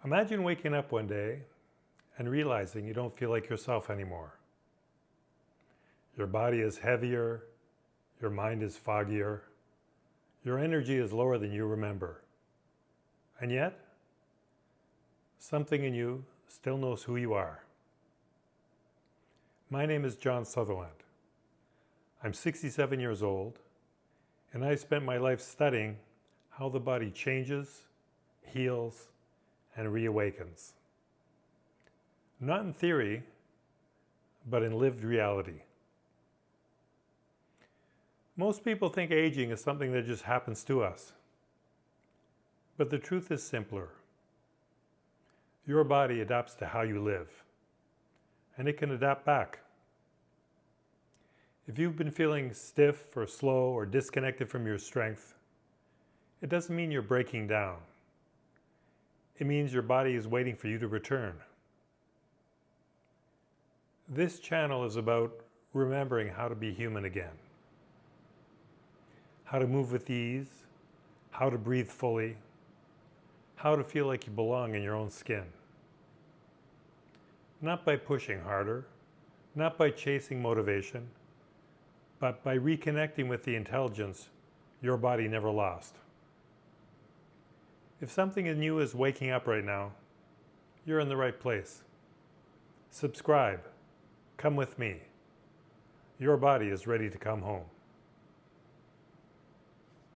Imagine waking up one day and realizing you don't feel like yourself anymore. Your body is heavier, your mind is foggier, your energy is lower than you remember. And yet, something in you still knows who you are. My name is John Sutherland. I'm 67 years old, and I spent my life studying how the body changes, heals, and reawakens. Not in theory, but in lived reality. Most people think aging is something that just happens to us. But the truth is simpler. Your body adapts to how you live, and it can adapt back. If you've been feeling stiff or slow or disconnected from your strength, it doesn't mean you're breaking down. It means your body is waiting for you to return. This channel is about remembering how to be human again. How to move with ease, how to breathe fully, how to feel like you belong in your own skin. Not by pushing harder, not by chasing motivation, but by reconnecting with the intelligence your body never lost. If something in you is waking up right now, you're in the right place. Subscribe. Come with me. Your body is ready to come home.